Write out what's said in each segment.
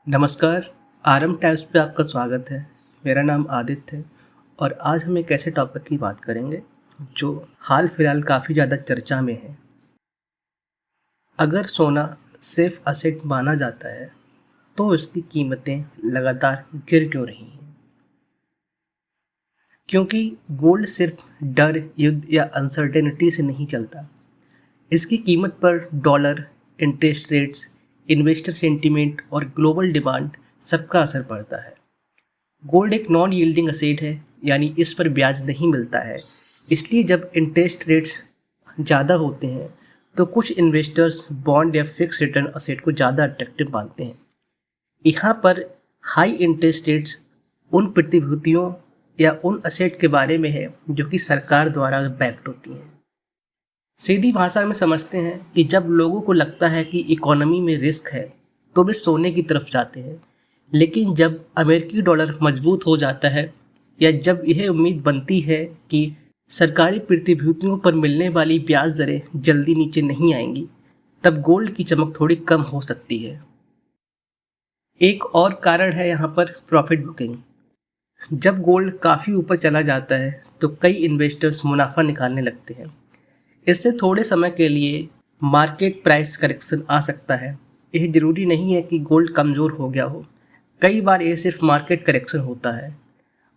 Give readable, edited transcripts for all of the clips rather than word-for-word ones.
नमस्कार। RM times पे आपका स्वागत है। मेरा नाम आदित्य है और आज हम एक ऐसे टॉपिक की बात करेंगे जो हाल फिलहाल काफ़ी ज़्यादा चर्चा में है। अगर सोना सेफ असेट माना जाता है तो इसकी कीमतें लगातार गिर क्यों रही हैं? क्योंकि गोल्ड सिर्फ डर, युद्ध या अनसर्टेनिटी से नहीं चलता। इसकी कीमत पर dollar, interest rates, investor sentiment और ग्लोबल डिमांड सबका असर पड़ता है। गोल्ड एक नॉन यील्डिंग असेट है, यानी इस पर ब्याज नहीं मिलता है। इसलिए जब इंटरेस्ट रेट्स ज़्यादा होते हैं तो कुछ इन्वेस्टर्स बॉन्ड या फिक्स रिटर्न असेट को ज़्यादा अट्रैक्टिव मानते हैं। यहाँ पर हाई इंटरेस्ट रेट्स उन प्रतिभूतियों या उन असेट के बारे में है जो कि सरकार द्वारा बैक्ड होती हैं। सीधी भाषा में समझते हैं कि जब लोगों को लगता है कि इकोनॉमी में रिस्क है तो वे सोने की तरफ जाते हैं, लेकिन जब अमेरिकी डॉलर मजबूत हो जाता है या जब यह उम्मीद बनती है कि सरकारी प्रतिभूतियों पर मिलने वाली ब्याज दरें जल्दी नीचे नहीं आएंगी, तब गोल्ड की चमक थोड़ी कम हो सकती है। एक और कारण है यहाँ पर प्रॉफिट बुकिंग। जब गोल्ड काफ़ी ऊपर चला जाता है तो कई इन्वेस्टर्स मुनाफा निकालने लगते हैं। इससे थोड़े समय के लिए मार्केट प्राइस करेक्शन आ सकता है। यह ज़रूरी नहीं है कि गोल्ड कमज़ोर हो गया हो, कई बार यह सिर्फ मार्केट करेक्शन होता है।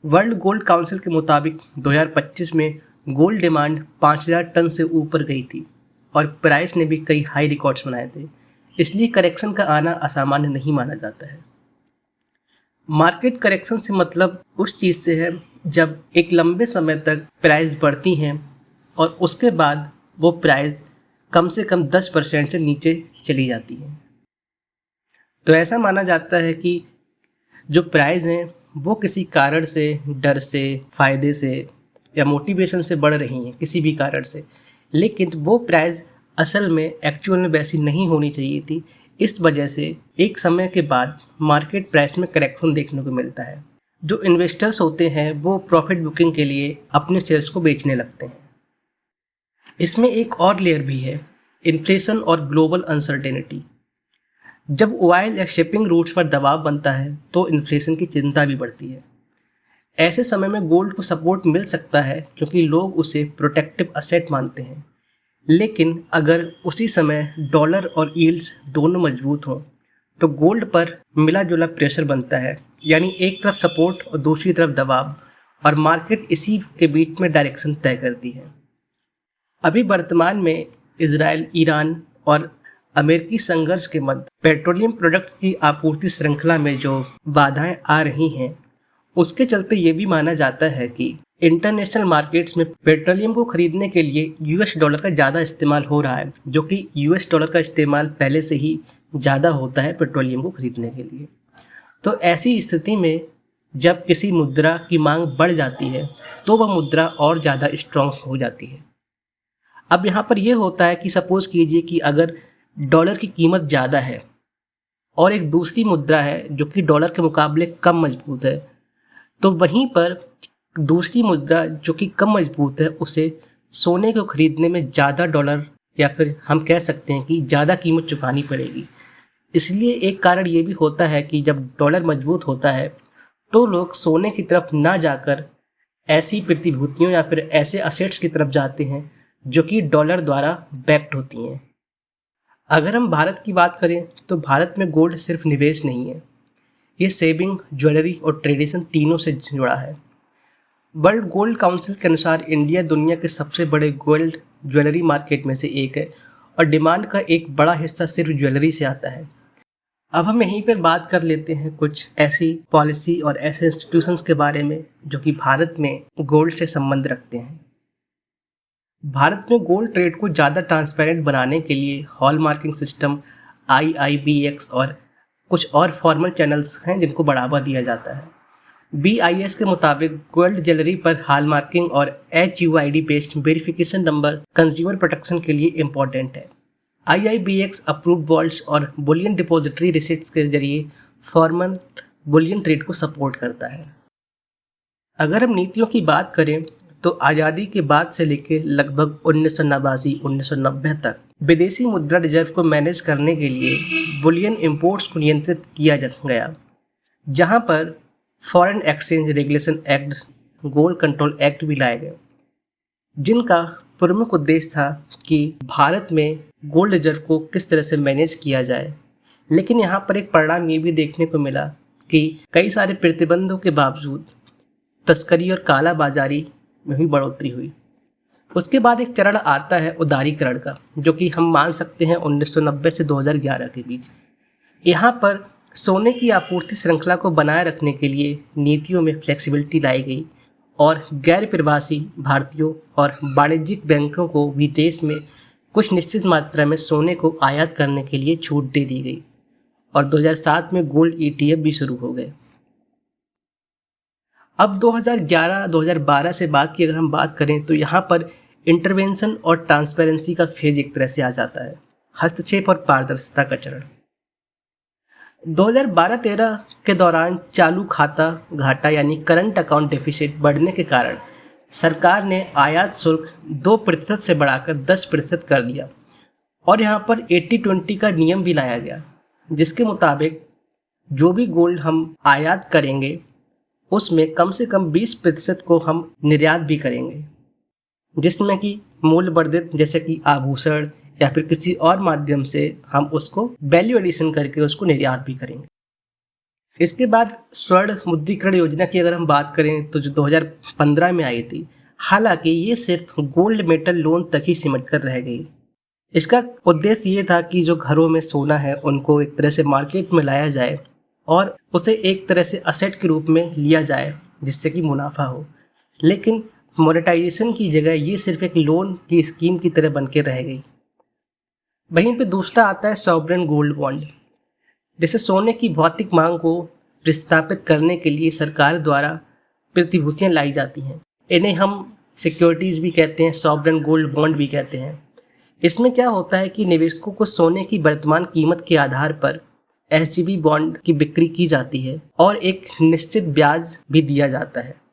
वर्ल्ड गोल्ड काउंसिल के मुताबिक 2025 में गोल्ड डिमांड 5000 टन से ऊपर गई थी और प्राइस ने भी कई हाई रिकॉर्ड्स बनाए थे। इसलिए करेक्शन का आना असामान्य नहीं माना जाता है। मार्केट करेक्शन से मतलब उस चीज़ से है जब एक लंबे समय तक प्राइस बढ़ती हैं और उसके बाद वो प्राइस कम से कम 10% से नीचे चली जाती है। तो ऐसा माना जाता है कि जो प्राइस हैं वो किसी कारण से, डर से, फ़ायदे से या मोटिवेशन से बढ़ रही हैं, किसी भी कारण से। लेकिन वो प्राइस असल में एक्चुअल में वैसी नहीं होनी चाहिए थी। इस वजह से एक समय के बाद मार्केट प्राइस में करेक्शन देखने को मिलता है। जो इन्वेस्टर्स होते हैं वो प्रॉफिट बुकिंग के लिए अपने शेयर्स को बेचने लगते हैं। इसमें एक और लेयर भी है, इन्फ्लेशन और ग्लोबल अनसर्टेनिटी। जब ऑयल या शिपिंग रूट्स पर दबाव बनता है तो इन्फ्लेशन की चिंता भी बढ़ती है। ऐसे समय में गोल्ड को सपोर्ट मिल सकता है क्योंकि लोग उसे प्रोटेक्टिव असेट मानते हैं। लेकिन अगर उसी समय डॉलर और यील्ड्स दोनों मजबूत हों तो गोल्ड पर मिला जुला प्रेशर बनता है, यानी एक तरफ सपोर्ट और दूसरी तरफ दबाव, और मार्केट इसी के बीच में डायरेक्शन तय करती है। अभी वर्तमान में इजराइल, ईरान और अमेरिकी संघर्ष के मध्य पेट्रोलियम प्रोडक्ट्स की आपूर्ति श्रृंखला में जो बाधाएं आ रही हैं, उसके चलते ये भी माना जाता है कि इंटरनेशनल मार्केट्स में पेट्रोलियम को खरीदने के लिए यूएस डॉलर का ज़्यादा इस्तेमाल हो रहा है, जो कि यूएस डॉलर का इस्तेमाल पहले से ही ज़्यादा होता है पेट्रोलियम को खरीदने के लिए। तो ऐसी स्थिति में जब किसी मुद्रा की मांग बढ़ जाती है तो वह मुद्रा और ज़्यादा स्ट्रॉन्ग हो जाती है। अब यहाँ पर यह होता है कि सपोज कीजिए कि अगर डॉलर की कीमत ज़्यादा है और एक दूसरी मुद्रा है जो कि डॉलर के मुकाबले कम मजबूत है, तो वहीं पर दूसरी मुद्रा जो कि कम मजबूत है उसे सोने को खरीदने में ज़्यादा डॉलर, या फिर हम कह सकते हैं कि ज़्यादा कीमत चुकानी पड़ेगी। इसलिए एक कारण ये भी होता है कि जब डॉलर मजबूत होता है तो लोग सोने की तरफ ना जाकर ऐसी प्रतिभूतियों या फिर ऐसे असेट्स की तरफ जाते हैं जो कि डॉलर द्वारा बैक्ड होती हैं। अगर हम भारत की बात करें तो भारत में गोल्ड सिर्फ निवेश नहीं है, ये सेविंग, ज्वेलरी और ट्रेडिशन तीनों से जुड़ा है। वर्ल्ड गोल्ड काउंसिल के अनुसार इंडिया दुनिया के सबसे बड़े गोल्ड ज्वेलरी मार्केट में से एक है और डिमांड का एक बड़ा हिस्सा सिर्फ ज्वेलरी से आता है। अब हम यहीं पर बात कर लेते हैं कुछ ऐसी पॉलिसी और ऐसे इंस्टीट्यूशंस के बारे में जो कि भारत में गोल्ड से संबंध रखते हैं। भारत में गोल्ड ट्रेड को ज़्यादा ट्रांसपेरेंट बनाने के लिए हॉलमार्किंग सिस्टम, IIBX और कुछ और फॉर्मल चैनल्स हैं जिनको बढ़ावा दिया जाता है। BIS के मुताबिक गोल्ड ज्वेलरी पर हॉलमार्किंग और HUID based verification number consumer protection के लिए इम्पॉर्टेंट है। IIBX अप्रूव्ड वॉल्ट्स और बुलियन डिपॉजिटरी रिसिट्स के जरिए फॉर्मल बुलियन ट्रेड को सपोर्ट करता है। अगर हम नीतियों की बात करें तो आज़ादी के बाद से लेकर लगभग 1989-1990 तक विदेशी मुद्रा रिजर्व को मैनेज करने के लिए बुलियन इंपोर्ट्स को नियंत्रित किया गया, जहां पर foreign exchange regulation act, gold control act भी लाए गए, जिनका प्रमुख उद्देश्य था कि भारत में गोल्ड रिजर्व को किस तरह से मैनेज किया जाए। लेकिन यहाँ पर एक परिणाम ये भी देखने को मिला कि कई सारे प्रतिबंधों के बावजूद तस्करी और काला बाजारी में भी बढ़ोतरी हुई। उसके बाद एक चरण आता है उदारीकरण का, जो कि हम मान सकते हैं 1990 से 2011 के बीच। यहाँ पर सोने की आपूर्ति श्रृंखला को बनाए रखने के लिए नीतियों में फ्लेक्सिबिलिटी लाई गई और गैर प्रवासी भारतीयों और वाणिज्यिक बैंकों को विदेश में कुछ निश्चित मात्रा में सोने को आयात करने के लिए छूट दे दी गई और 2007 में गोल्ड ETF भी शुरू हो गए। अब 2011-2012 से बाद की अगर हम बात करें तो यहाँ पर इंटरवेंशन और ट्रांसपेरेंसी का फेज एक तरह से आ जाता है, हस्तक्षेप और पारदर्शिता का चरण। 2012-13 के दौरान चालू खाता घाटा यानी करंट अकाउंट डेफिसिट बढ़ने के कारण सरकार ने आयात शुल्क 2% से बढ़ाकर 10% कर दिया और यहाँ पर 80-20 का नियम भी लाया गया, जिसके मुताबिक जो भी गोल्ड हम आयात करेंगे उसमें कम से कम 20% को हम निर्यात भी करेंगे, जिसमें कि मूल्य वर्धित जैसे कि आभूषण या फिर किसी और माध्यम से हम उसको वैल्यू एडिशन करके उसको निर्यात भी करेंगे। इसके बाद स्वर्ण मुद्रीकरण योजना की अगर हम बात करें तो जो 2015 में आई थी, हालांकि ये सिर्फ गोल्ड मेटल लोन तक ही सिमट कर रह गई। इसका उद्देश्य ये था कि जो घरों में सोना है उनको एक तरह से मार्केट में लाया जाए और उसे एक तरह से असेट के रूप में लिया जाए जिससे कि मुनाफा हो। लेकिन मोनेटाइजेशन की जगह ये सिर्फ एक लोन की स्कीम की तरह बन के रह गई। वहीं पे दूसरा आता है सॉवरेन गोल्ड बॉन्ड, जैसे सोने की भौतिक मांग को प्रतिस्थापित करने के लिए सरकार द्वारा प्रतिभूतियाँ लाई जाती हैं। इन्हें हम सिक्योरिटीज़ भी कहते हैं, सॉवरेन गोल्ड बॉन्ड भी कहते हैं। इसमें क्या होता है कि निवेशकों को सोने की वर्तमान कीमत के आधार पर SGB बॉन्ड की बिक्री की जाती है और एक निश्चित ब्याज भी दिया जाता है।